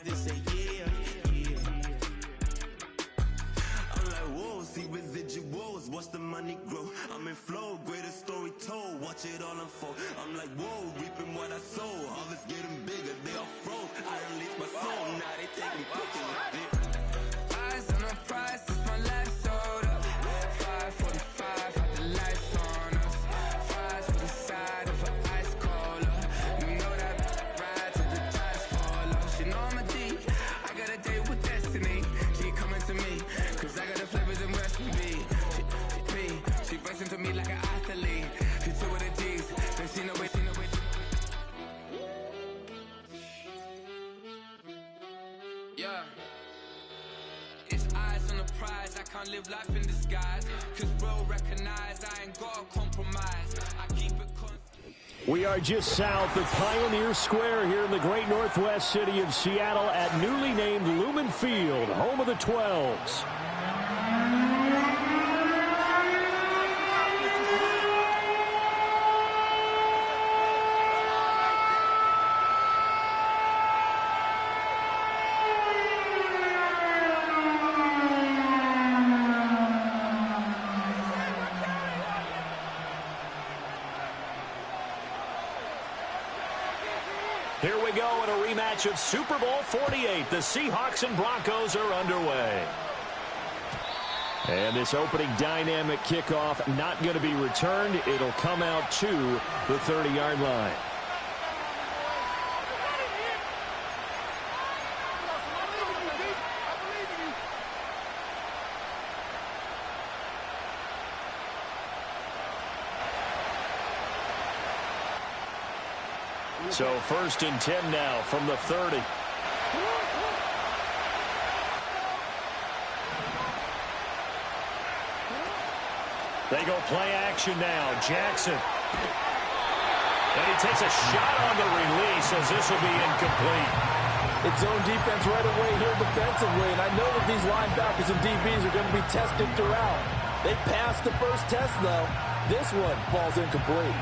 They say yeah, yeah. I'm like, whoa, see residuals, watch the money grow. I'm in flow, greatest story told, watch it all unfold. I'm like, whoa, reaping what I sow, harvest getting bigger, they all froze. I release my soul, now they taking pictures. Eyes on the prize, it's my last soda. 5:45, had the lights on us. Fries for the side of an ice cola. You know that ride till the tires fall off. She know I'm a D, I got a date with destiny. She coming to me, cause I got the flavors and recipe. She racing to me like an athlete. She took with the G's, then she know it. Yeah. It's eyes on the prize, I can't live life in disguise. Cause bro recognize I ain't gotta compromise. I keep it We are just south of Pioneer Square here in the great northwest city of Seattle at newly named Lumen Field, home of the 12s. Here we go in a rematch of Super Bowl 48. The Seahawks and Broncos are underway. And this opening dynamic kickoff not going to be returned. It'll come out to the 30-yard line. So 1st and 10 now from the 30. They go play action now. Jackson. And he takes a shot on the release as this will be incomplete. It's zone defense right away here defensively, and I know that these linebackers and DBs are going to be tested throughout. They passed the first test, though. This one falls incomplete.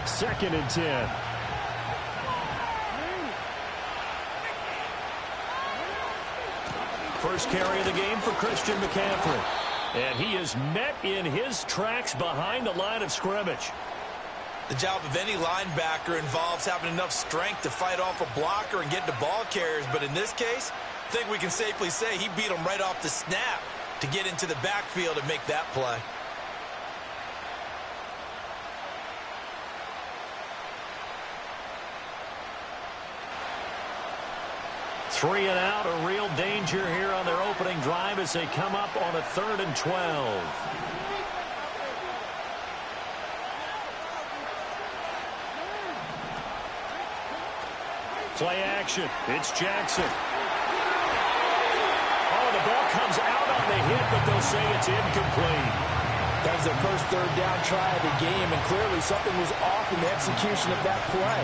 Second and 10. First carry of the game for Christian McCaffrey. And he is met in his tracks behind the line of scrimmage. The job of any linebacker involves having enough strength to fight off a blocker and get to ball carriers. But in this case, I think we can safely say he beat him right off the snap to get into the backfield and make that play. 3 and out, a real danger here on their opening drive as they come up on a 3rd and 12. Play action. It's Jackson. Oh, the ball comes out on the hit, but they'll say it's incomplete. That was their first 3rd down try of the game, and clearly something was off in the execution of that play.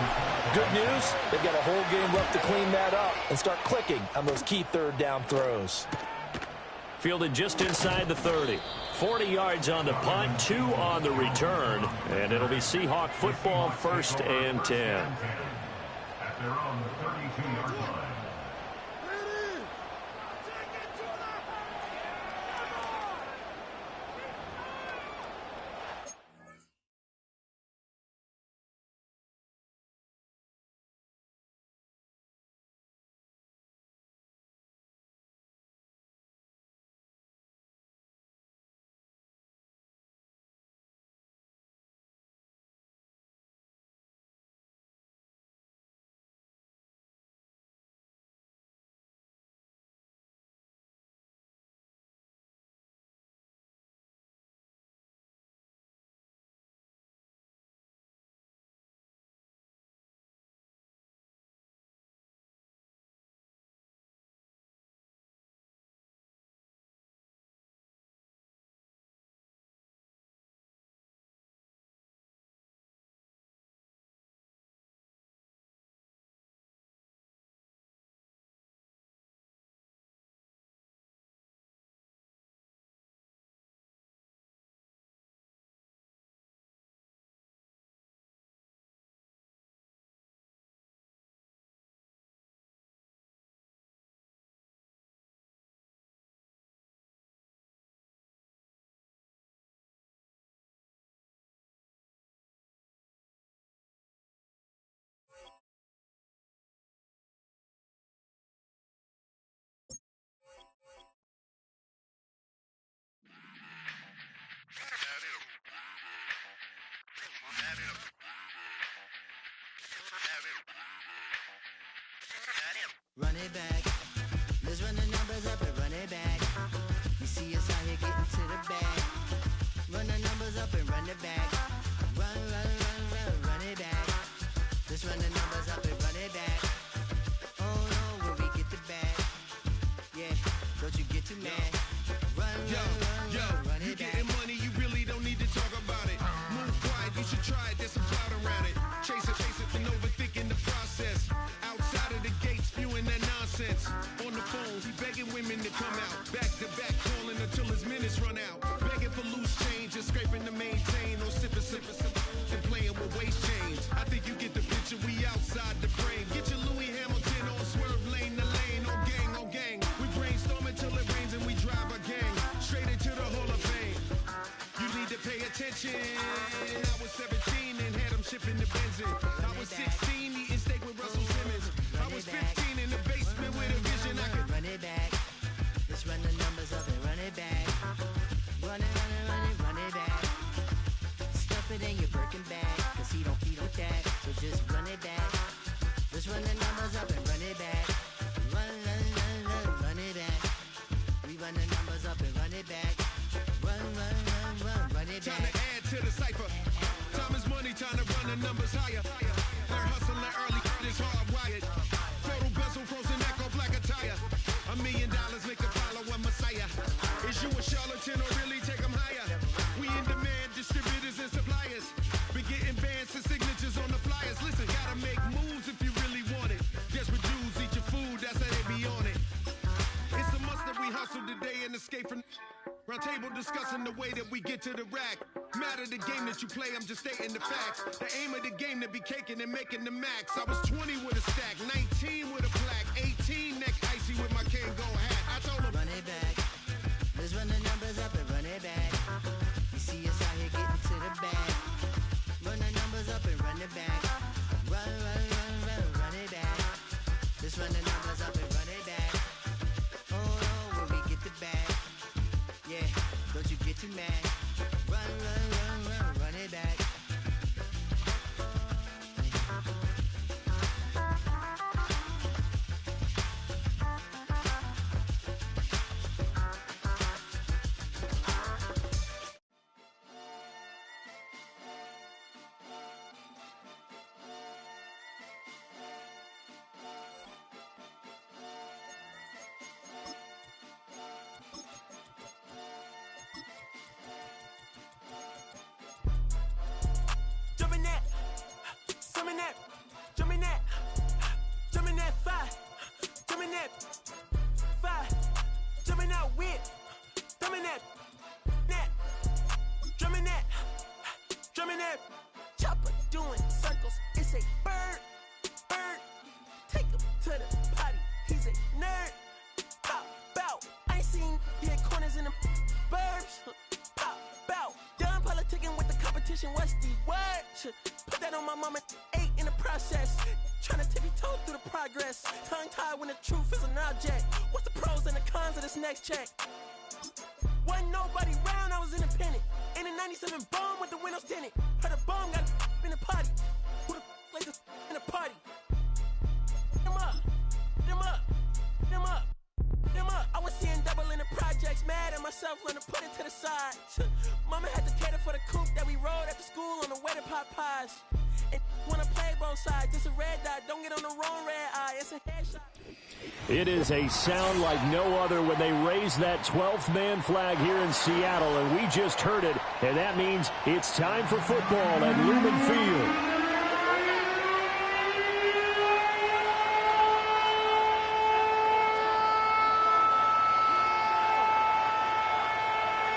Good news, they've got a whole game left to clean that up and start clicking on those key 3rd down throws. Fielded just inside the 30. 40 yards on the punt, 2 on the return, and it'll be Seahawk football, 1st and 10. there's some cloud around it. Chase it, and overthinking the process. Outside of the gates, spewing that nonsense. On the phone, he begging women to come out. Back to back, calling until his minutes run out. Begging for loose change and scraping to maintain. No sipping, and playing with waist chains. I think you get the picture, we outside the frame. Get your Louis Hamilton on swerve lane to lane. On gang. We brainstorm until it rains and we drive our gang straight into the Hall of Fame. You need to pay attention. I was 17 and had them shipping the Benzin. I was 16 eating steak with Russell Simmons. I was 15 in the basement with a vision. I could run it back. Let's run the numbers up and run it back. Run it back. Stuff it in your Birkin bag, cause he don't feed on that. So just run it back. Let's run the numbers up and run it back. Run it back. We run the numbers up and run it back. Run it back. Time to add to the cipher. Time is money, time to run the numbers higher. Learn hustle and early, this hardwired. Photo bezel, frozen neck or black attire. $1 million make a follower Messiah. Is you a charlatan or really take them higher? We in demand, distributors and suppliers. Be getting bands and signatures on the flyers. Listen, gotta make moves if you really want it. Desperate Jews eat your food, that's how they be on it. It's a must that we hustle today and escape from round table discussing the way that we get to the rack. Matter the game that you play, I'm just stating the facts. The aim of the game to be caking and making the max. I was 20 with a stack, 19 with a plaque, 18 neck icy with my Kango hat. I told him, run it back. Let's run the numbers up and run it back. You see us out here getting to the bag. Run the numbers up and run it back. Run it back. Let's run the numbers up and run it back. Oh, when we get the bag. Yeah, don't you get too mad. Run it back. Jumping that, five, jumping that, five, jumping out with, jumping that, drumming that, chopper doing circles. It's a bird, take him to the potty. He's a nerd. Pop out, I ain't seen hit corners in the burbs. Pop out, done politicking with the competition. What's the word? Put that on my mama. 8 in the process. Trying to tippy-toe through the progress. Tongue-tied when the truth is an object. What's the pros and the cons of this next check? Wasn't nobody round, I was independent. In a 97 bomb with the windows tinted. Heard a bomb got in the party. Who the like this in a party? Them up. I was seeing double in the projects. Mad at myself, learning to put it to the side. Mama had to cater for the coupe that we rode after school on the way to Popeyes. And wanna play both sides. It's a red dot. Don't get on the wrong red eye. It's a headshot. It is a sound like no other when they raise that 12th man flag here in Seattle, and we just heard it, and that means it's time for football at Lumen Field.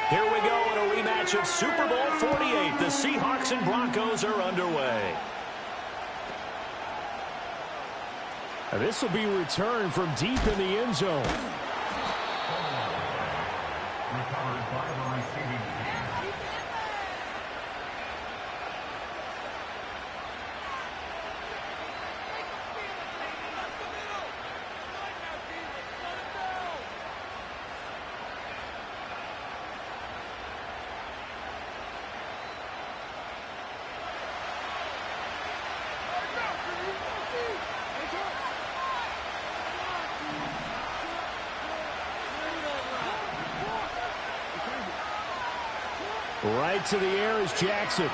Here we go in a rematch of Super Bowl 48. The Seahawks and Broncos are underway. And this will be returned from deep in the end zone. Right to the air is Jackson.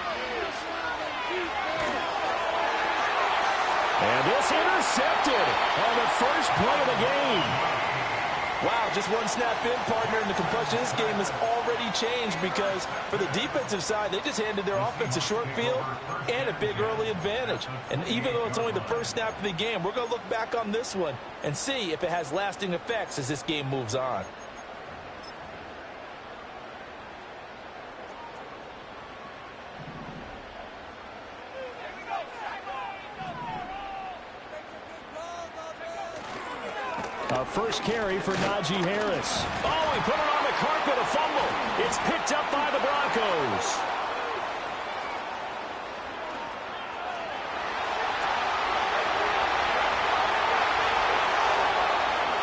And this intercepted on the first play of the game. Wow, just one snap in, partner, and the complexion of this game has already changed because for the defensive side, they just handed their offense a short field and a big early advantage. And even though it's only the first snap of the game, we're going to look back on this one and see if it has lasting effects as this game moves on. First carry for Najee Harris. Oh, he put it on the carpet, a fumble. It's picked up by the Broncos.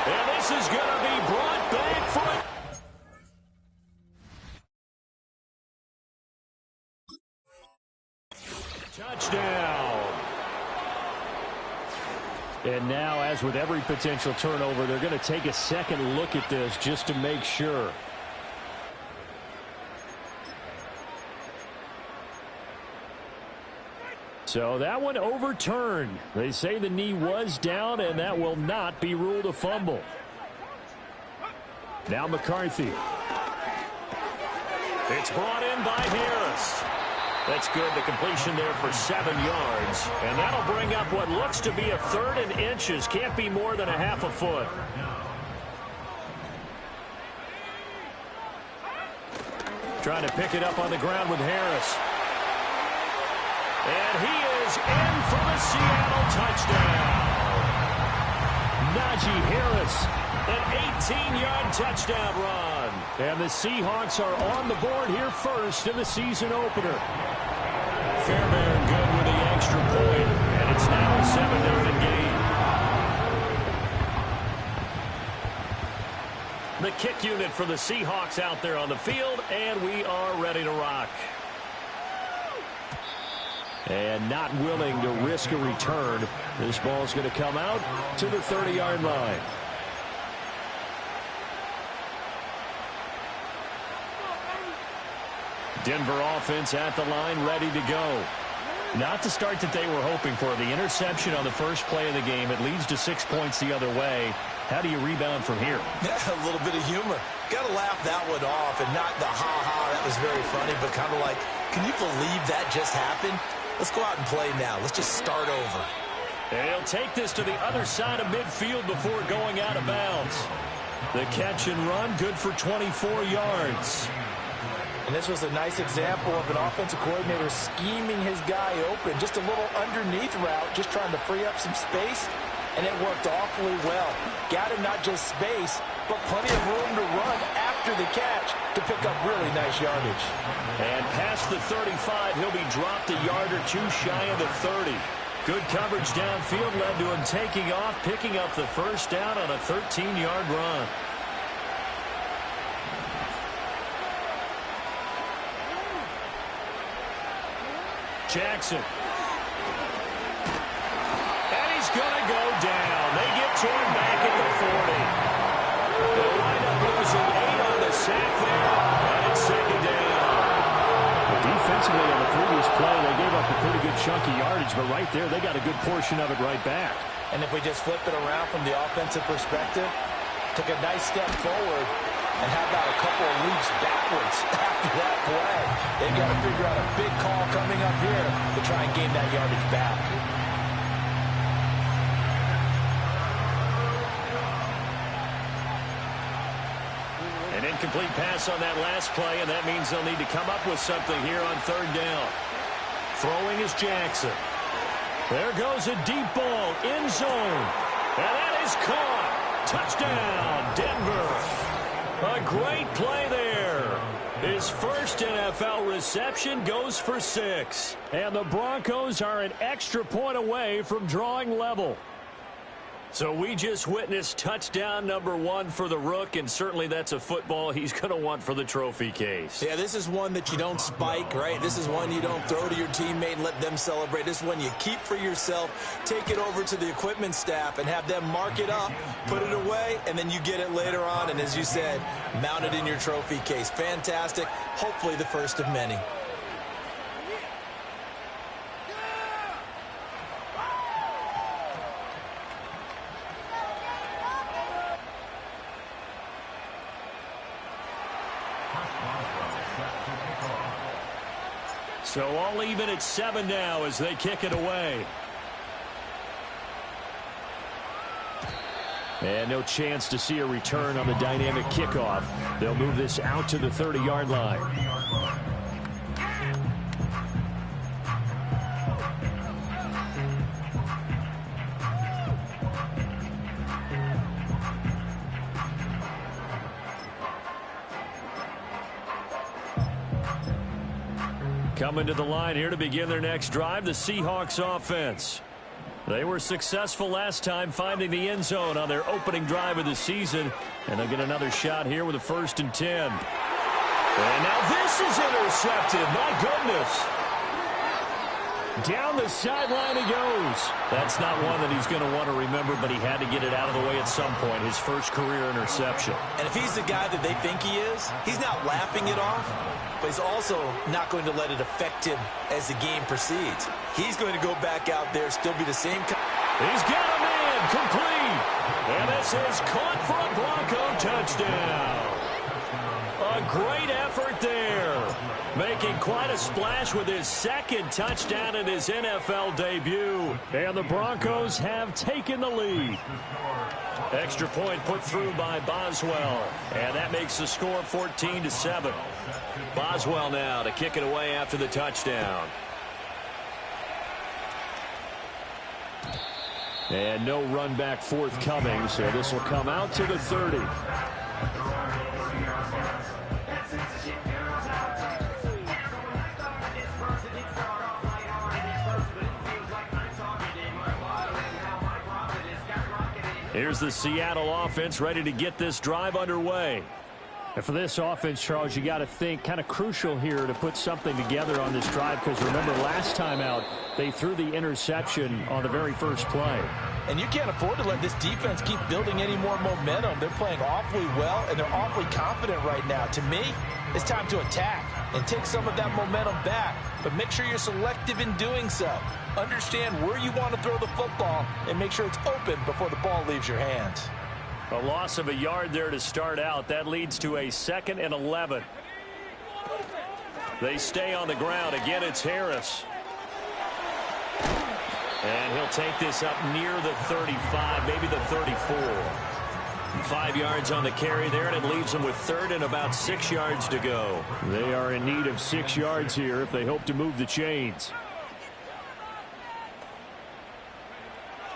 And this is going to be brought back for a touchdown. And now, as with every potential turnover, they're going to take a second look at this just to make sure. So that one overturned. They say the knee was down, and that will not be ruled a fumble. Now McCarthy. It's brought in by Harris. That's good. The completion there for 7 yards. And that'll bring up what looks to be a 3rd and inches. Can't be more than a half a foot. Trying to pick it up on the ground with Harris. And he is in for the Seattle touchdown. Najee Harris, an 18-yard touchdown run. And the Seahawks are on the board here first in the season opener. Fairbairn good with the extra point, and it's now a 7-0 game. The kick unit for the Seahawks out there on the field, and we are ready to rock. And not willing to risk a return. This ball's going to come out to the 30-yard line. Denver offense at the line, ready to go. Not the start that they were hoping for. The interception on the first play of the game. It leads to 6 points the other way. How do you rebound from here? Yeah, a little bit of humor. Got to laugh that one off, and not the ha-ha, that was very funny, but kind of like, can you believe that just happened? Let's go out and play now. Let's just start over. And he'll take this to the other side of midfield before going out of bounds. The catch and run, good for 24 yards. And this was a nice example of an offensive coordinator scheming his guy open. Just a little underneath route, just trying to free up some space, and it worked awfully well. Got him not just space, but plenty of room to run after the catch to pick up really nice yardage. And past the 35, he'll be dropped a yard or two shy of the 30. Good coverage downfield led to him taking off, picking up the first down on a 13-yard run. Jackson. And he's going to go down. They get to him back at the 40. They'll wind up losing 8 on the sack there, and it's second down. Defensively on the previous play, they gave up a pretty good chunk of yardage, but right there, they got a good portion of it right back. And if we just flip it around from the offensive perspective, took a nice step forward, and how about a couple of leaps backwards after that play? They've got to figure out a big call coming up here to try and gain that yardage back. An incomplete pass on that last play, and that means they'll need to come up with something here on third down. Throwing is Jackson. There goes a deep ball, end zone. And that is caught. Touchdown, Denver. A great play there. His first NFL reception goes for 6. And the Broncos are an extra point away from drawing level. So we just witnessed touchdown number 1 for the Rook, and certainly that's a football he's going to want for the trophy case. Yeah, this is one that you don't spike, right? This is one you don't throw to your teammate and let them celebrate. This is one you keep for yourself, take it over to the equipment staff and have them mark it up, put it away, and then you get it later on. And as you said, mount it in your trophy case. Fantastic. Hopefully the first of many. So all even at 7 now as they kick it away. And no chance to see a return on the dynamic kickoff. They'll move this out to the 30-yard line. Coming to the line here to begin their next drive, the Seahawks offense. They were successful last time finding the end zone on their opening drive of the season, and they'll get another shot here with a 1st and 10. And now this is intercepted. My goodness. Down the sideline he goes. That's not one that he's going to want to remember, but he had to get it out of the way at some point. His first career interception. And if he's the guy that they think he is, he's not laughing it off, but he's also not going to let it affect him as the game proceeds. He's going to go back out there, still be the same. He's got a man complete. And this is caught for a Bronco touchdown. A great effort there. Making quite a splash with his 2nd touchdown in his NFL debut. And the Broncos have taken the lead. Extra point put through by Boswell. And that makes the score 14-7. Boswell now to kick it away after the touchdown. And no run back forthcoming, so this will come out to the 30. Here's the Seattle offense ready to get this drive underway. And for this offense, Charles, you got to think kind of crucial here to put something together on this drive, because remember last time out they threw the interception on the very first play. And you can't afford to let this defense keep building any more momentum. They're playing awfully well, and they're awfully confident right now. To me, it's time to attack and take some of that momentum back, but make sure you're selective in doing so. Understand where you want to throw the football and make sure it's open before the ball leaves your hands. A loss of a yard there to start out. That leads to a 2nd and 11. They stay on the ground. Again, it's Harris. And he'll take this up near the 35, maybe the 34. 5 yards on the carry there, and it leaves them with 3rd and about 6 yards to go. They are in need of 6 yards here if they hope to move the chains.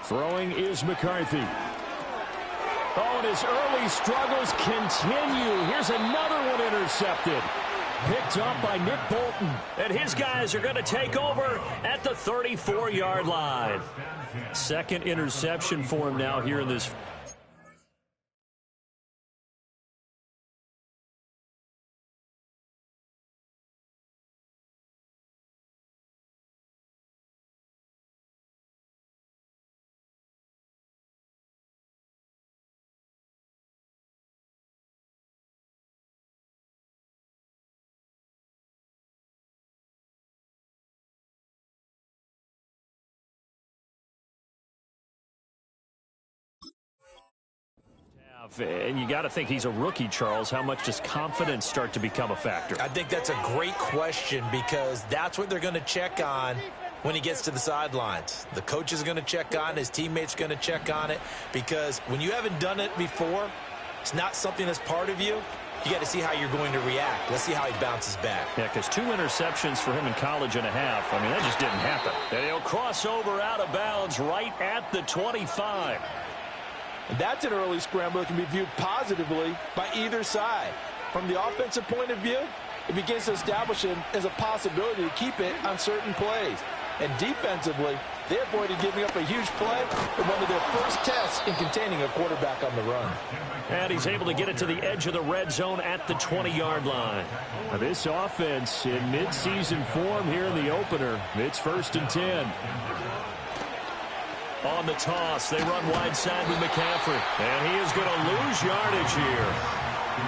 Throwing is McCarthy. Oh, and his early struggles continue. Here's another one intercepted. Picked up by Nick Bolton. And his guys are going to take over at the 34-yard line. 2nd interception for him now here in this. And you got to think he's a rookie, Charles. How much does confidence start to become a factor? I think that's a great question, because that's what they're going to check on when he gets to the sidelines. The coach is going to check on, his teammates are going to check on it, because when you haven't done it before, it's not something that's part of you. You got to see how you're going to react. Let's see how he bounces back. Yeah, because 2 interceptions for him in college and a half. I mean, that just didn't happen. And he'll cross over out of bounds right at the 25. And that's an early scramble that can be viewed positively by either side. From the offensive point of view, it begins to establish him as a possibility to keep it on certain plays. And defensively, they avoided giving up a huge play in one of their first tests in containing a quarterback on the run. And he's able to get it to the edge of the red zone at the 20-yard line. Now this offense in mid-season form here in the opener. It's 1st and 10. On the toss, they run wide side with McCaffrey. And he is going to lose yardage here.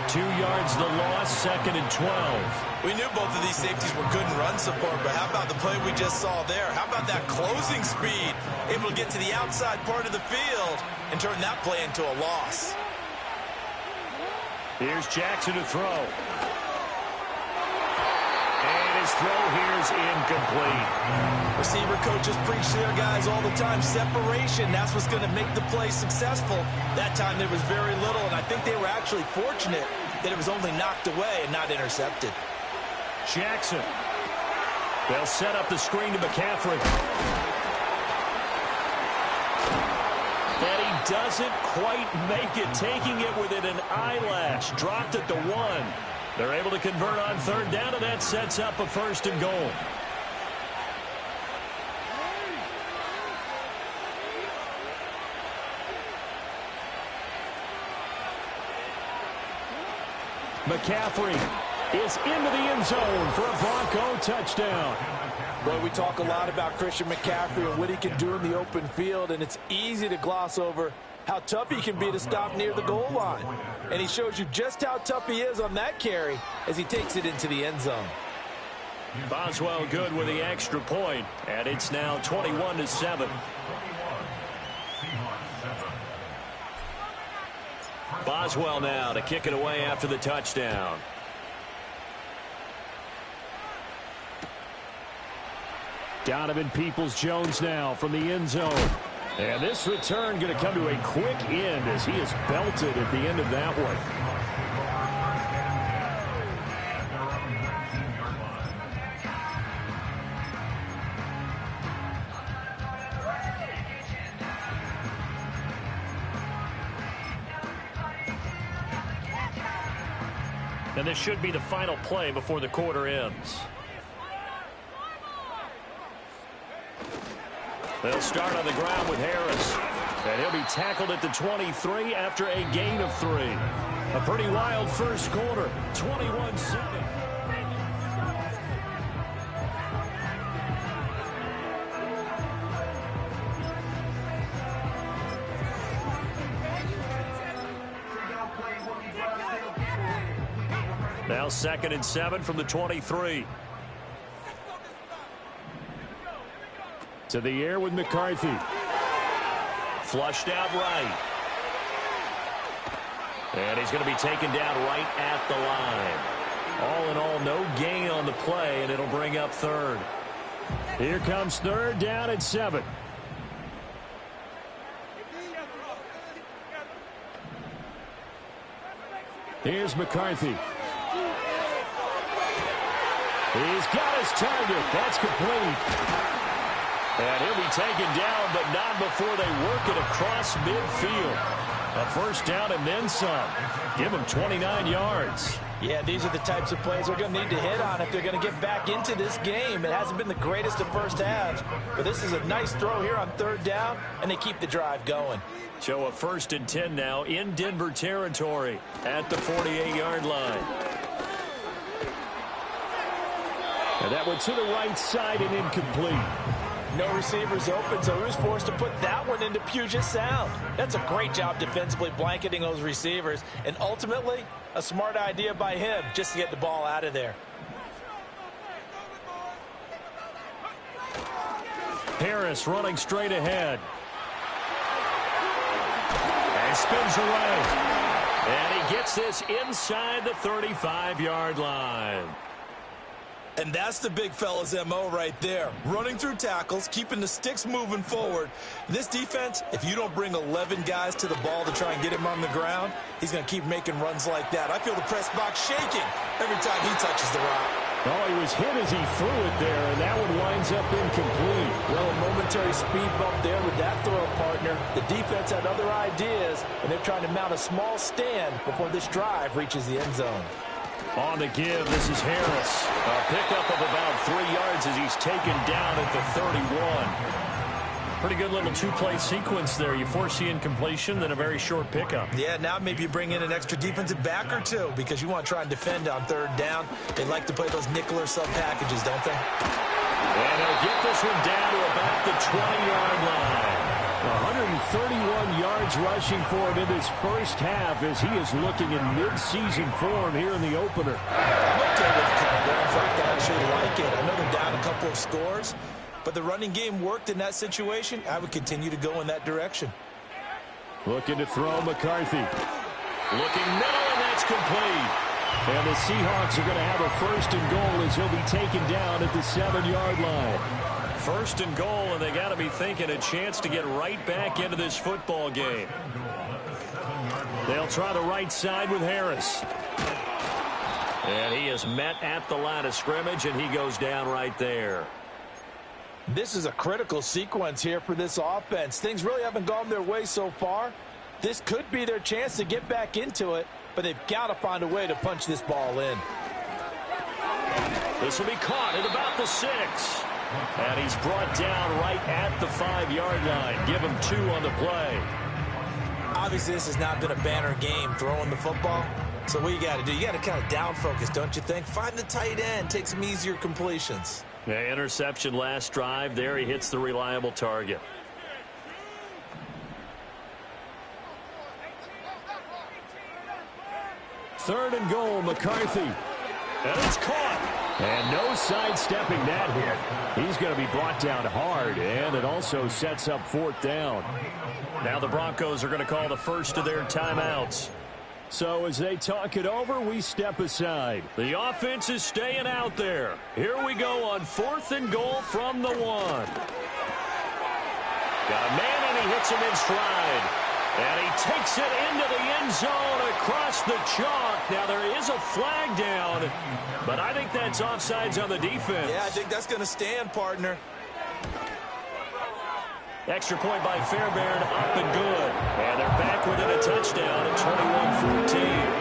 2 yards the loss, 2nd and 12. We knew both of these safeties were good in run support, but how about the play we just saw there? How about that closing speed? Able to get to the outside part of the field and turn that play into a loss. Here's Jackson to throw. And his throw here's incomplete. Receiver coaches preach to their guys all the time. Separation, that's what's going to make the play successful. That time there was very little, and I think they were actually fortunate that it was only knocked away and not intercepted. Jackson. They'll set up the screen to McCaffrey. And he doesn't quite make it, taking it within an eyelash. Dropped at the 1. They're able to convert on third down, and that sets up a 1st and goal. McCaffrey is into the end zone for a Bronco touchdown. Boy, we talk a lot about Christian McCaffrey and what he can do in the open field, and it's easy to gloss over how tough he can be to stop near the goal line. And he shows you just how tough he is on that carry as he takes it into the end zone. Boswell good with the extra point, and it's now 21-7. Boswell now to kick it away after the touchdown. Donovan Peoples-Jones now from the end zone. And this return going to come to a quick end as he is belted at the end of that one. And this should be the final play before the quarter ends. They'll start on the ground with Harris. And he'll be tackled at the 23 after a gain of 3. A pretty wild first quarter, 21-7. Now 2nd and 7 from the 23. To the air with McCarthy. Flushed out right. And he's going to be taken down right at the line. All in all, no gain on the play, and it'll bring up 3rd. Here comes 3rd down at 7. Here's McCarthy. He's got his target. That's complete. And he'll be taken down, but not before they work it across midfield. A 1st down and then some. Give him 29 yards. Yeah, these are the types of plays they're going to need to hit on if they're going to get back into this game. It hasn't been the greatest of first halves, but this is a nice throw here on 3rd down, and they keep the drive going. So a 1st and 10 now in Denver territory at the 48-yard line. And that one to the right side and incomplete. No receivers open, so he was forced to put that one into Puget Sound. That's a great job defensively blanketing those receivers, and ultimately a smart idea by him just to get the ball out of there. Harris running straight ahead. And spins away. And he gets this inside the 35-yard line. And that's the big fella's MO right there. Running through tackles, keeping the sticks moving forward. This defense, if you don't bring 11 guys to the ball to try and get him on the ground, he's going to keep making runs like that. I feel the press box shaking every time he touches the rock. Oh, he was hit as he threw it there, and that one winds up incomplete. Well, a momentary speed bump there with that throw, partner. The defense had other ideas, and they're trying to mount a small stand before this drive reaches the end zone. On the give, this is Harris. A pickup of about 3 yards as he's taken down at the 31. Pretty good little two-play sequence there. You force the incompletion, then a very short pickup. Yeah, now maybe you bring in an extra defensive back or two because you want to try and defend on 3rd down. They like to play those nickel or sub packages, don't they? And he'll get this one down to about the 20-yard line. 131 yards rushing for him in this first half as he is looking in mid-season form here in the opener. I'm okay with the combo. In fact, I actually like it. I know they're down a couple of scores, but the running game worked in that situation. I would continue to go in that direction. Looking to throw McCarthy. Looking middle, and that's complete. And the Seahawks are going to have a 1st and goal as he'll be taken down at the 7-yard line. 1st and goal, and they got to be thinking a chance to get right back into this football game. They'll try the right side with Harris. And he is met at the line of scrimmage, and he goes down right there. This is a critical sequence here for this offense. Things really haven't gone their way so far. This could be their chance to get back into it, but they've got to find a way to punch this ball in. This will be caught at about the 6. And he's brought down right at the 5-yard line. Give him 2 on the play. Obviously, this has not been a banner game throwing the football. So what you got to do, you got to kind of down focus, don't you think? Find the tight end, take some easier completions. Yeah, interception last drive. There he hits the reliable target. Third and goal, McCarthy. And it's caught. And no sidestepping that hit. He's going to be brought down hard, and it also sets up 4th down. Now the Broncos are going to call the first of their timeouts. So as they talk it over, we step aside. The offense is staying out there. Here we go on 4th and goal from the 1. Got a man, and he hits him in stride. And he takes it into the end zone across the chalk. Now there is a flag down, but I think that's offsides on the defense. Yeah, I think that's going to stand, partner. Extra point by Fairbairn, up and good. And they're back within a touchdown at 21-14.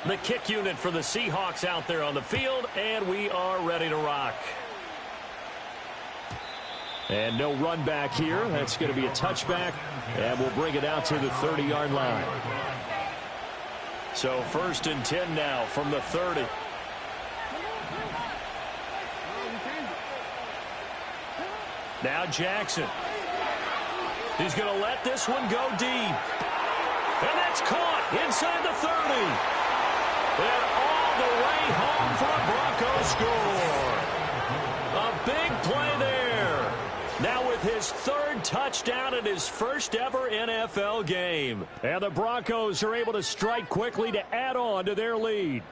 The kick unit for the Seahawks out there on the field, and we are ready to rock. And no run back here. That's going to be a touchback, and we'll bring it out to the 30-yard line. So 1st and 10 now from the 30. Now Jackson. He's going to let this one go deep. And that's caught inside the 30. And all the way home for a Broncos score. A big play there. Now with his 3rd touchdown in his first ever NFL game. And the Broncos are able to strike quickly to add on to their lead.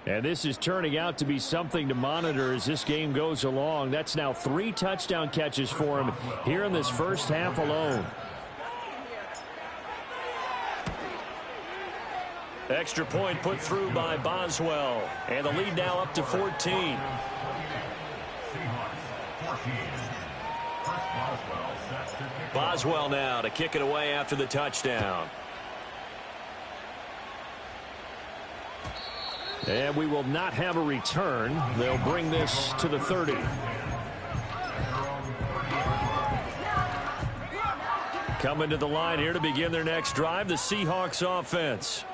And this is turning out to be something to monitor as this game goes along. That's now 3 touchdown catches for him here in this first half alone. Extra point put through by Boswell. And the lead now up to 14. Boswell now to kick it away after the touchdown. And we will not have a return. They'll bring this to the 30. Coming to the line here to begin their next drive, the Seahawks offense.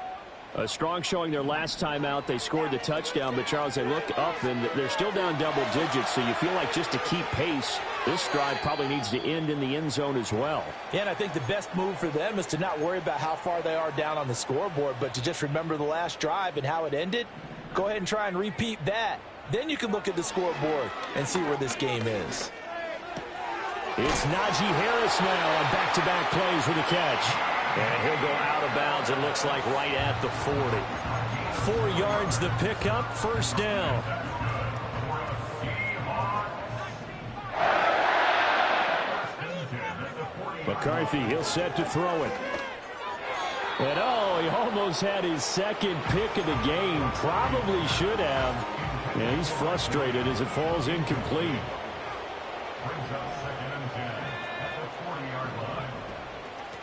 A strong showing their last time out. They scored the touchdown, but Charles, they look up and they're still down double digits, so you feel like just to keep pace, this drive probably needs to end in the end zone as well. Yeah, and I think the best move for them is to not worry about how far they are down on the scoreboard, but to just remember the last drive and how it ended. Go ahead and try and repeat that. Then you can look at the scoreboard and see where this game is. It's Najee Harris now on back-to-back plays with a catch. And he'll go out of bounds, it looks like right at the 40. 4 yards the pickup, 1st down. McCarthy, he'll set to throw it. And oh, he almost had his 2nd pick of the game. Probably should have. And he's frustrated as it falls incomplete.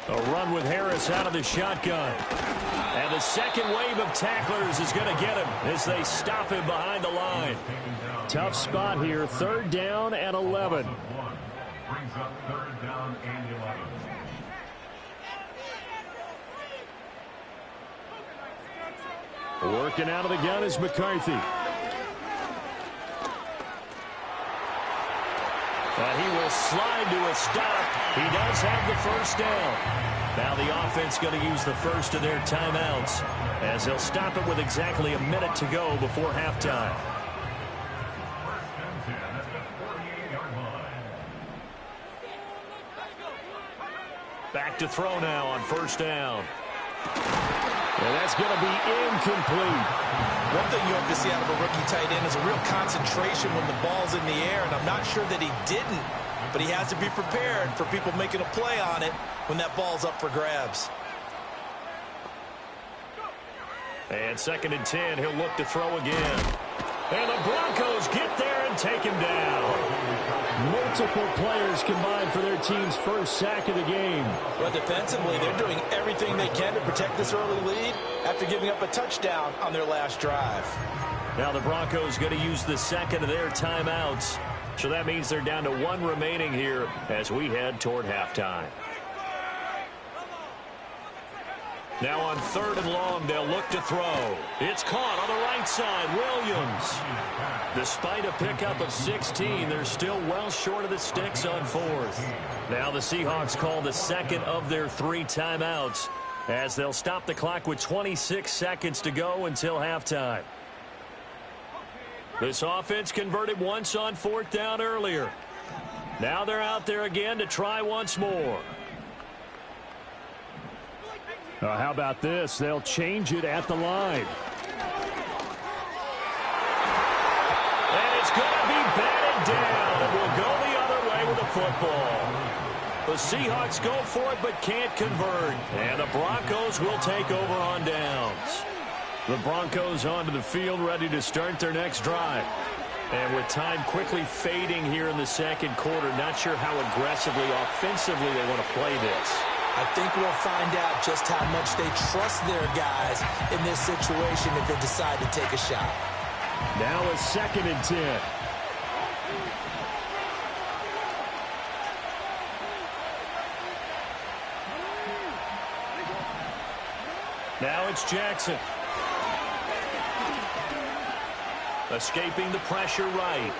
A run with Harris out of the shotgun. And the second wave of tacklers is going to get him as they stop him behind the line. Tough spot here. 3rd down and 11. Brings up 3rd down and 11. Working out of the gun is McCarthy. And he will slide to a stop. He does have the 1st down. Now the offense going to use the first of their timeouts as they'll stop it with exactly a minute to go before halftime. back to throw now on first down. And that's going to be incomplete. One thing you hope to see out of a rookie tight end is a real concentration when the ball's in the air, and I'm not sure that he didn't, but he has to be prepared for people making a play on it when that ball's up for grabs. And 2nd and 10, he'll look to throw again. And the Broncos get there and take him down. Multiple players combined for their team's first sack of the game. But defensively, they're doing everything they can to protect this early lead after giving up a touchdown on their last drive. Now the Broncos going to use the second of their timeouts. So that means they're down to 1 remaining here as we head toward halftime. Now on 3rd and long, they'll look to throw. It's caught on the right side. Williams. Despite a pickup of 16, they're still well short of the sticks on 4th. Now the Seahawks call the second of their 3 timeouts as they'll stop the clock with 26 seconds to go until halftime. This offense converted once on 4th down earlier. Now they're out there again to try once more. How about this? They'll change it at the line. And it's going to be batted down. It will go the other way with the football. The Seahawks go for it but can't convert. And the Broncos will take over on downs. The Broncos onto the field ready to start their next drive. And with time quickly fading here in the 2nd quarter, not sure how aggressively, offensively they want to play this. I think we'll find out just how much they trust their guys in this situation if they decide to take a shot. Now a 2nd and 10. Now it's Jackson. Escaping the pressure right.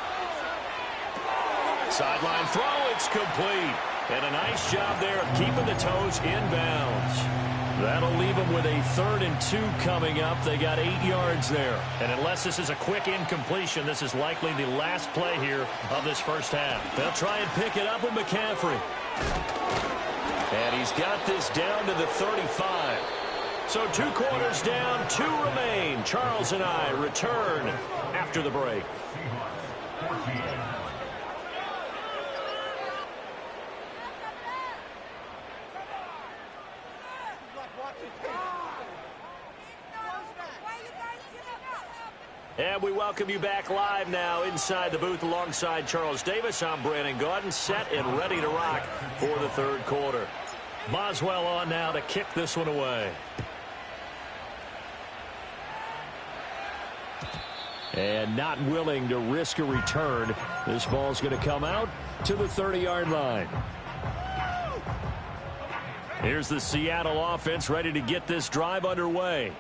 Sideline throw, it's complete. And a nice job there of keeping the toes inbounds. That'll leave them with a 3rd and 2 coming up. They got 8 yards there. And unless this is a quick incompletion, this is likely the last play here of this first half. They'll try and pick it up with McCaffrey. And he's got this down to the 35. So 2 quarters down, 2 remain. Charles and I return after the break. And we welcome you back live now inside the booth alongside Charles Davis. I'm Brandon Gaudin, set and ready to rock for the 3rd quarter. Boswell on now to kick this one away. And not willing to risk a return. This ball's going to come out to the 30-yard line. Here's the Seattle offense ready to get this drive underway.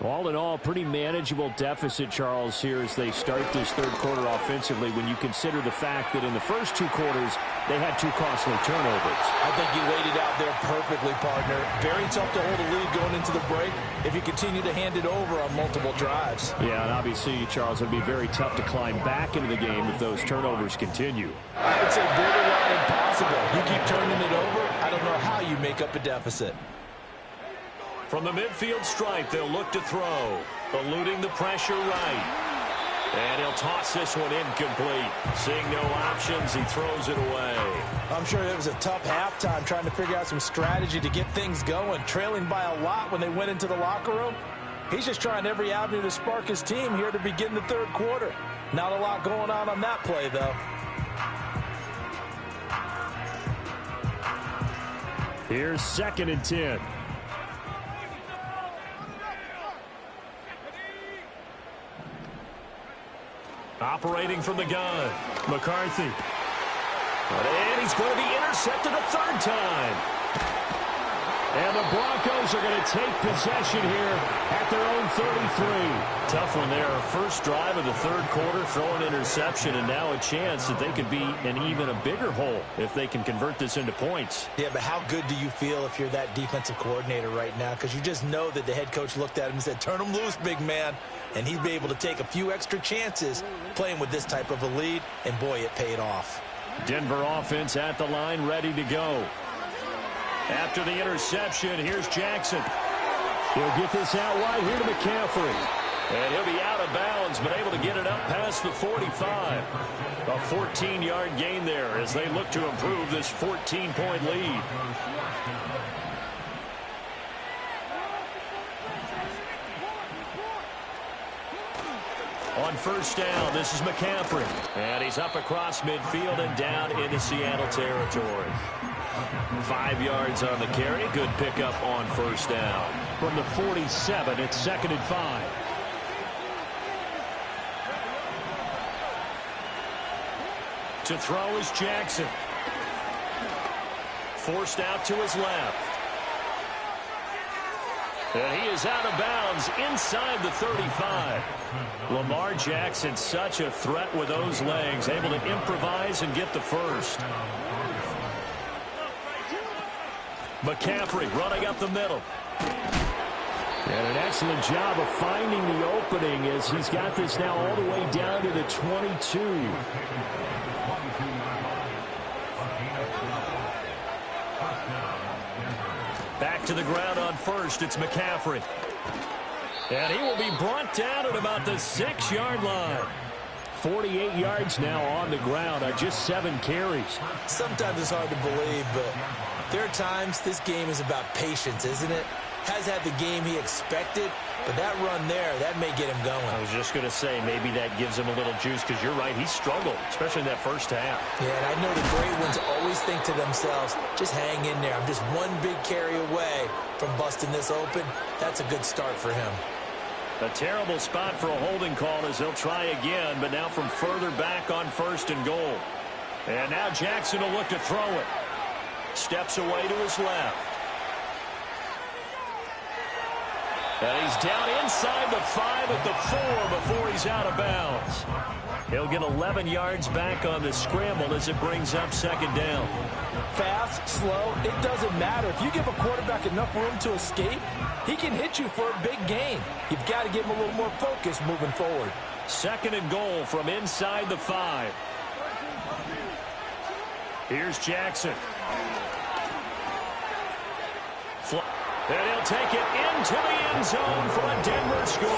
All in all, pretty manageable deficit, Charles, here as they start this 3rd quarter offensively when you consider the fact that in the first 2 quarters, they had 2 costly turnovers. I think you laid it out there perfectly, partner. Very tough to hold a lead going into the break if you continue to hand it over on multiple drives. Yeah, and obviously, Charles, it would be very tough to climb back into the game if those turnovers continue. I would say borderline impossible. You keep turning it over, I don't know how you make up a deficit. From the midfield stripe, they'll look to throw. Eluding the pressure right. And he'll toss this one incomplete. Seeing no options, he throws it away. I'm sure it was a tough halftime trying to figure out some strategy to get things going. Trailing by a lot when they went into the locker room. He's just trying every avenue to spark his team here to begin the 3rd quarter. Not a lot going on that play, though. Here's 2nd and 10. Operating from the gun, McCarthy. And he's going to be intercepted a 3rd time. And the Broncos are going to take possession here at their own 33. Tough one there. First drive of the 3rd quarter, throw an interception, and now a chance that they could be in even a bigger hole if they can convert this into points. Yeah, but how good do you feel if you're that defensive coordinator right now? Because you just know that the head coach looked at him and said, turn him loose, big man. And he'd be able to take a few extra chances playing with this type of a lead, and boy, it paid off. Denver offense at the line, ready to go. After the interception, here's Jackson. He'll get this out wide here to McCaffrey. And he'll be out of bounds, but able to get it up past the 45. A 14-yard gain there as they look to improve this 14-point lead. On first down, this is McCaffrey. And he's up across midfield and down into Seattle territory. 5 yards on the carry. Good pickup on first down. From the 47, it's 2nd and 5. To throw is Jackson. Forced out to his left. And he is out of bounds inside the 35. Lamar Jackson, such a threat with those legs, able to improvise and get the first. McCaffrey running up the middle. And an excellent job of finding the opening as he's got this now all the way down to the 22. Back to the ground on first. It's McCaffrey. And he will be brought down at about the 6-yard line. 48 yards now on the ground on just 7 carries. Sometimes it's hard to believe, but there are times this game is about patience, isn't it? Has had the game he expected, but that run there, that may get him going. I was just going to say, maybe that gives him a little juice, because you're right, he struggled, especially in that first half. Yeah, and I know the great ones always think to themselves, just hang in there. I'm just one big carry away from busting this open. That's a good start for him. A terrible spot for a holding call as they'll try again, but now from further back on first and goal. And now Jackson will look to throw it. Steps away to his left. And he's down inside the 5 at the 4 before he's out of bounds. He'll get 11 yards back on the scramble as it brings up 2nd down. Fast, slow, it doesn't matter. If you give a quarterback enough room to escape, he can hit you for a big gain. You've got to give him a little more focus moving forward. 2nd and goal from inside the 5. Here's Jackson. And he'll take it into the end zone for a Denver score.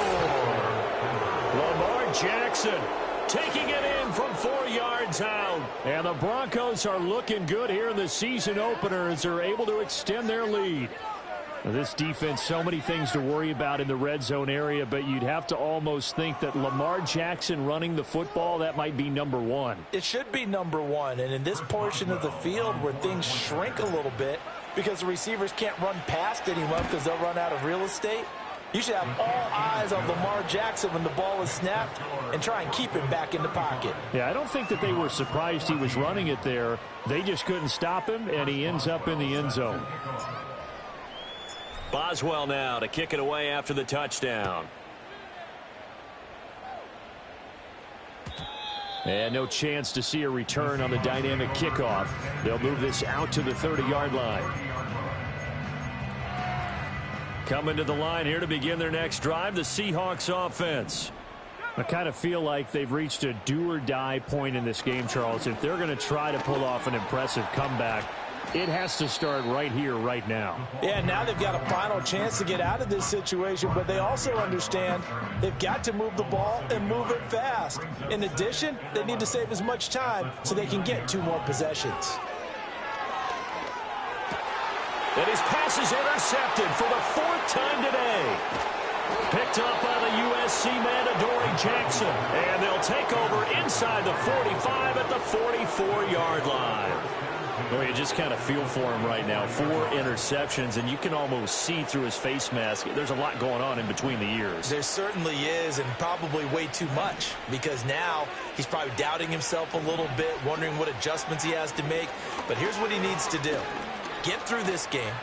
Lamar Jackson taking it in from 4 yards out. And the Broncos are looking good here in the season opener as they're able to extend their lead. Now, this defense, so many things to worry about in the red zone area, but you'd have to almost think that Lamar Jackson running the football, that might be number 1. It should be number 1, and in this portion of the field where things shrink a little bit because the receivers can't run past anyone because they'll run out of real estate, you should have all eyes on Lamar Jackson when the ball is snapped and try and keep him back in the pocket. Yeah, I don't think that they were surprised he was running it there. They just couldn't stop him, and he ends up in the end zone. Boswell now to kick it away after the touchdown. And no chance to see a return on the dynamic kickoff. They'll move this out to the 30-yard line. Coming to the line here to begin their next drive, the Seahawks offense. I kind of feel like they've reached a do-or-die point in this game, Charles. If they're going to try to pull off an impressive comeback, it has to start right here, right now. Yeah, now they've got a final chance to get out of this situation, but they also understand they've got to move the ball and move it fast. In addition, they need to save as much time so they can get 2 more possessions. And his pass is intercepted for the 4th time today. Picked up by the USC man, Adoree Jackson. And they'll take over inside the 45 at the 44-yard line. Well, you just kind of feel for him right now. 4 interceptions, and you can almost see through his face mask. There's a lot going on in between the ears. There certainly is, and probably way too much, because now he's probably doubting himself a little bit, wondering what adjustments he has to make. But here's what he needs to do. Get through this game,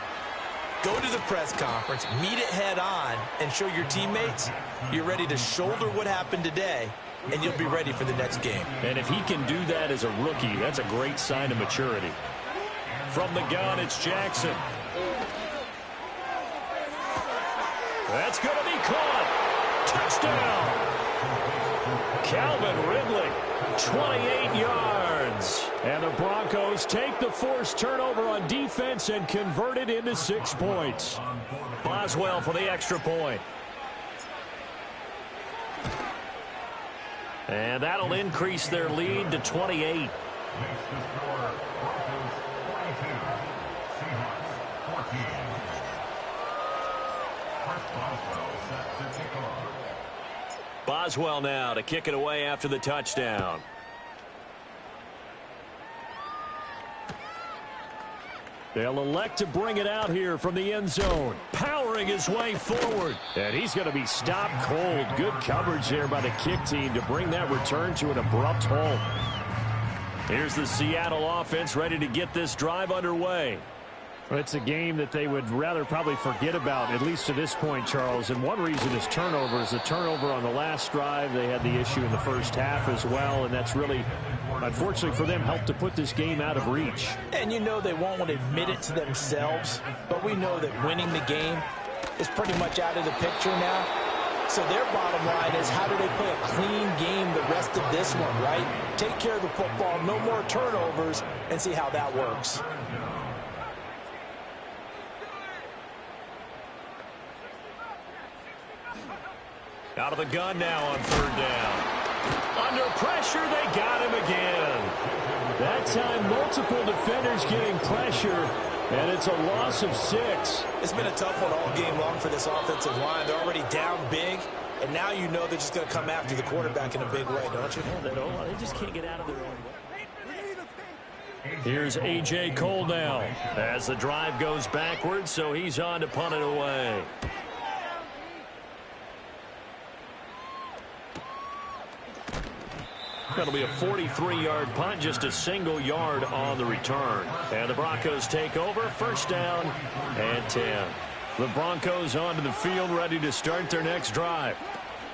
go to the press conference, meet it head on, and show your teammates you're ready to shoulder what happened today, and you'll be ready for the next game. And if he can do that as a rookie, that's a great sign of maturity. From the gun, it's Jackson. That's going to be caught. Touchdown. Calvin Ridley, 28 yards. And the Broncos take the forced turnover on defense and convert it into 6 points. Boswell for the extra point. And that'll increase their lead to 28. Makes the score Broncos 22, Seahawks 14. Chris Boswell set to kick off. Boswell now to kick it away after the touchdown. They'll elect to bring it out here from the end zone. Powering his way forward. And he's going to be stopped cold. Good coverage there by the kick team to bring that return to an abrupt halt. Here's the Seattle offense ready to get this drive underway. Well, it's a game that they would rather probably forget about, at least to this point, Charles. And one reason is turnovers. The turnover on the last drive, they had the issue in the first half as well. And that's really, unfortunately for them, helped to put this game out of reach. And you know they won't want to admit it to themselves, but we know that winning the game is pretty much out of the picture now. So their bottom line is, how do they play a clean game the rest of this one, right? Take care of the football, no more turnovers, and see how that works. Out of the gun now on third down. Under pressure, they got him again. That time, multiple defenders getting pressure, and it's a loss of 6. It's been a tough one all game long for this offensive line. They're already down big, and now you know they're just going to come after the quarterback in a big way, don't you? Yeah, they just can't get out of their own way. Here's A.J. Cole now as the drive goes backwards, so he's on to punt it away. That'll be a 43-yard punt, just a single yard on the return. And the Broncos take over, first down and 10. The Broncos onto the field, ready to start their next drive.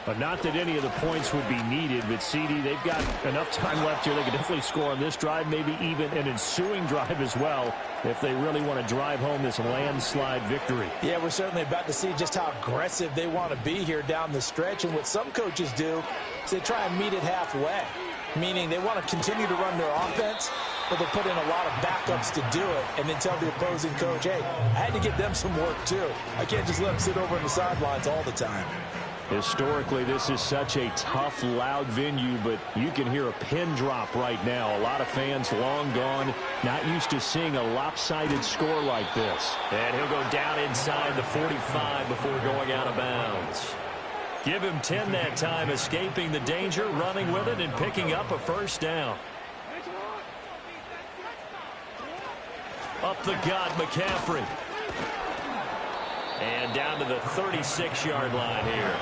But not that any of the points would be needed, but CD, they've got enough time left here. They can definitely score on this drive, maybe even an ensuing drive as well, if they really want to drive home this landslide victory. Yeah, we're certainly about to see just how aggressive they want to be here down the stretch. And what some coaches do is they try and meet it halfway, meaning they want to continue to run their offense, but they'll put in a lot of backups to do it and then tell the opposing coach, hey, I had to give them some work too. I can't just let them sit over on the sidelines all the time. Historically, this is such a tough, loud venue, but you can hear a pin drop right now. A lot of fans long gone, not used to seeing a lopsided score like this. And he'll go down inside the 45 before going out of bounds. Give him 10 that time, escaping the danger, running with it, and picking up a first down. Up the gut, McCaffrey. And down to the 36-yard line here.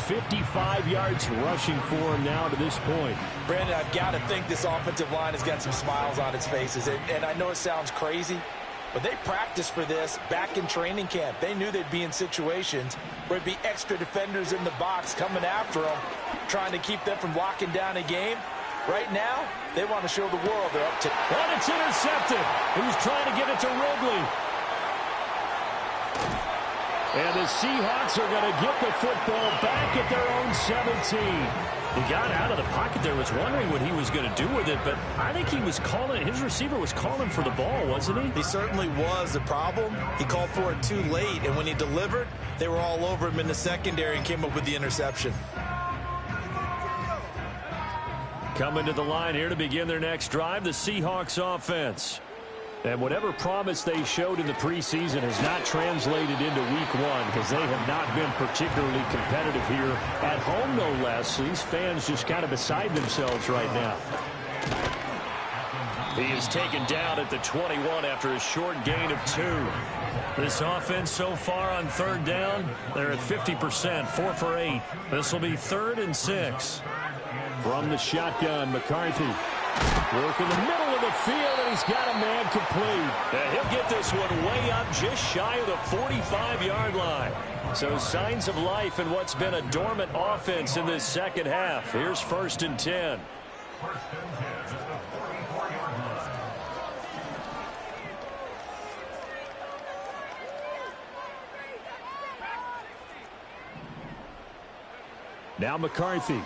55 yards rushing for him now to this point. Brandon, I've got to think this offensive line has got some smiles on its faces. And I know it sounds crazy, but they practiced for this back in training camp. They knew they'd be in situations where there'd be extra defenders in the box coming after them, trying to keep them from locking down a game. Right now, they want to show the world they're up to. And it's intercepted. He's trying to get it to Ridley. And the Seahawks are going to get the football back at their own 17. He got out of the pocket there, was wondering what he was going to do with it, but I think he was calling, his receiver was calling for the ball, wasn't he? He certainly was. The problem, he called for it too late, and when he delivered, they were all over him in the secondary and came up with the interception. Coming to the line here to begin their next drive, the Seahawks offense. And whatever promise they showed in the preseason has not translated into week one, because they have not been particularly competitive here at home, no less. These fans just kind of beside themselves right now. He is taken down at the 21 after a short gain of 2. This offense so far on third down, they're at 50%, 4 for 8. This will be 3rd and 6. From the shotgun, McCarthy. Work in the middle of the field, and he's got a man complete. And he'll get this one way up just shy of the 45-yard line. So signs of life in what's been a dormant offense in this second half. Here's 1st and 10. Now McCarthy.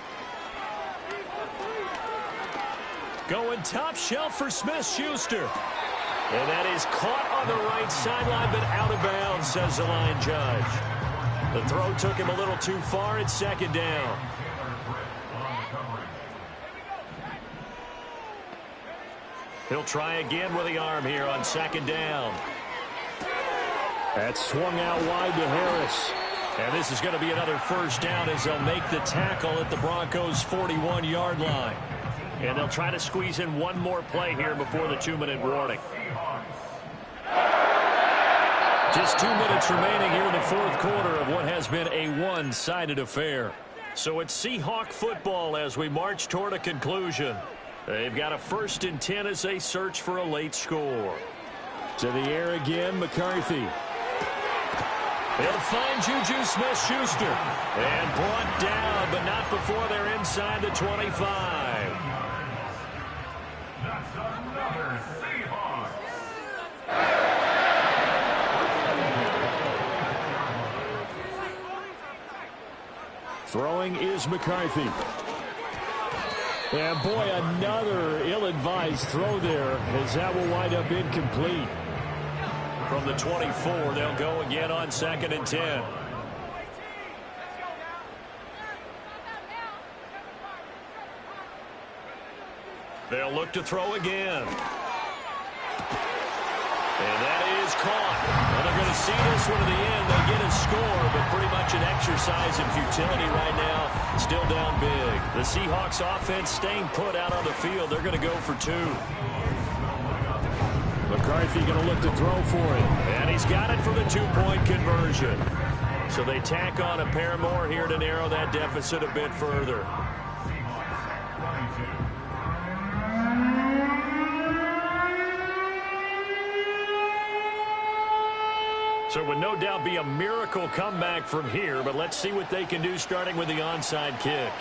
Going top shelf for Smith-Schuster. And that is caught on the right sideline, but out of bounds, says the line judge. The throw took him a little too far. It's second down. He'll try again with the arm here on second down. That swung out wide to Harris. And this is going to be another first down as they'll make the tackle at the Broncos' 41-yard line. And they'll try to squeeze in one more play here before the 2-minute warning. Just 2 minutes remaining here in the fourth quarter of what has been a one-sided affair. So it's Seahawk football as we march toward a conclusion. They've got a 1st and 10 as they search for a late score. To the air again, McCarthy. They'll find Juju Smith-Schuster. And brought down, but not before they're inside the 25. That's another Seahawks. Throwing is McCarthy. And boy, another ill-advised throw there as that will wind up incomplete. From the 24, they'll go again on 2nd and 10. They'll look to throw again. And that is caught. Well, they're going to see this one to the end. They get a score, but pretty much an exercise in futility right now. Still down big. The Seahawks offense staying put out on the field. They're going to go for 2. McCarthy going to look to throw for it. And he's got it for the 2-point conversion. So they tack on a pair more here to narrow that deficit a bit further. So it would no doubt be a miracle comeback from here, but let's see what they can do starting with the onside kick.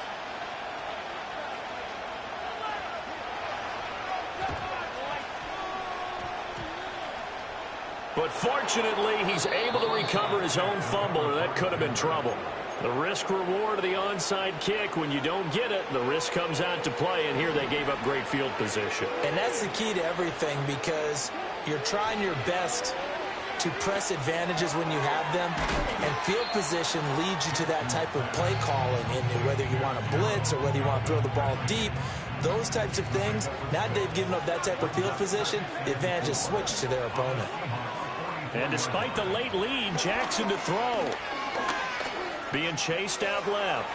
But fortunately, he's able to recover his own fumble, or that could have been trouble. The risk-reward of the onside kick, when you don't get it, the risk comes out to play, and here they gave up great field position. And that's the key to everything, because you're trying your best to press advantages when you have them, and field position leads you to that type of play calling, and whether you want to blitz or whether you want to throw the ball deep, those types of things. Now they've given up that type of field position, the advantage is switched to their opponent. And despite the late lead, Jackson to throw. Being chased out left.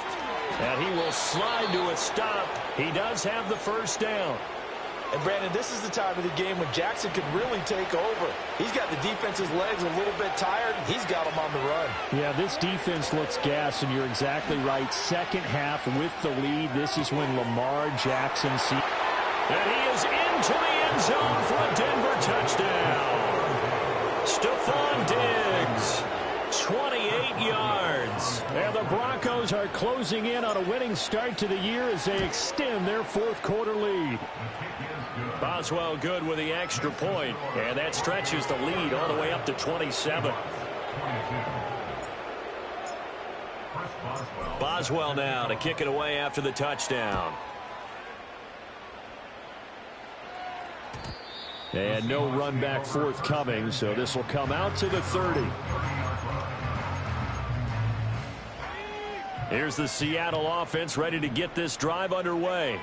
And he will slide to a stop. He does have the first down. And, Brandon, this is the time of the game when Jackson could really take over. He's got the defense's legs a little bit tired. He's got them on the run. Yeah, this defense looks gassed, and you're exactly right. Second half with the lead. This is when Lamar Jackson sees. And he is into the end zone for a Denver touchdown. Stephon Diggs, 28 yards. And the Broncos are closing in on a winning start to the year as they extend their fourth quarter lead. Boswell good with the extra point, and that stretches the lead all the way up to 27. Boswell now to kick it away after the touchdown. And no run back forthcoming, so this will come out to the 30. Here's the Seattle offense ready to get this drive underway.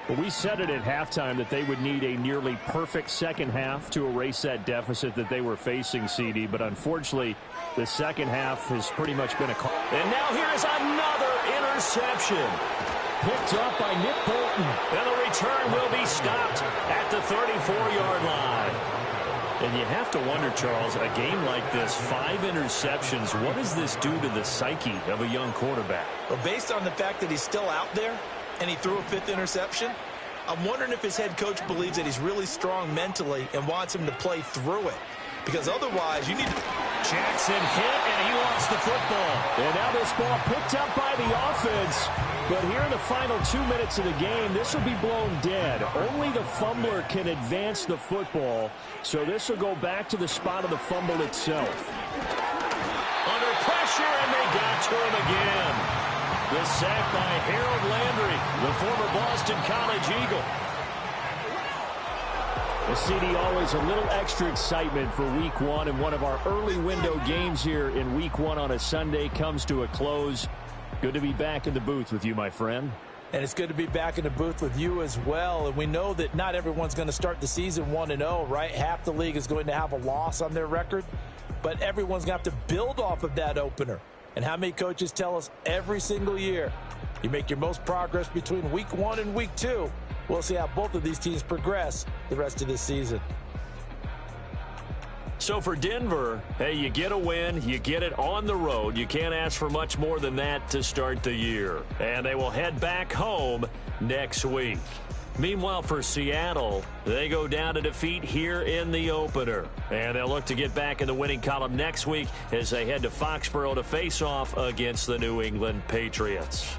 Well, we said it at halftime that they would need a nearly perfect second half to erase that deficit that they were facing, CD, but unfortunately, the second half has pretty much been a call. And now here's another interception. Picked up by Nick Bolton. And the return will be stopped at the 34-yard line. And you have to wonder, Charles, a game like this, 5 interceptions, what does this do to the psyche of a young quarterback? Well, based on the fact that he's still out there and he threw a 5th interception, I'm wondering if his head coach believes that he's really strong mentally and wants him to play through it. Because otherwise, you need to... Jackson hit, and he lost the football. And now this ball picked up by the offense. But here in the final 2 minutes of the game, this will be blown dead. Only the fumbler can advance the football. So this will go back to the spot of the fumble itself. Under pressure, and they got to him again. The sack by Harold Landry, the former Boston College Eagle. CD, always a little extra excitement for Week 1, and one of our early window games here in Week 1 on a Sunday comes to a close. Good to be back in the booth with you, my friend. And it's good to be back in the booth with you as well. And we know that not everyone's going to start the season 1-0, right? Half the league is going to have a loss on their record, but everyone's going to have to build off of that opener. And how many coaches tell us every single year, you make your most progress between Week 1 and Week 2. We'll see how both of these teams progress the rest of this season. So for Denver, hey, you get a win, you get it on the road. You can't ask for much more than that to start the year. And they will head back home next week. Meanwhile, for Seattle, they go down to defeat here in the opener. And they'll look to get back in the winning column next week as they head to Foxborough to face off against the New England Patriots.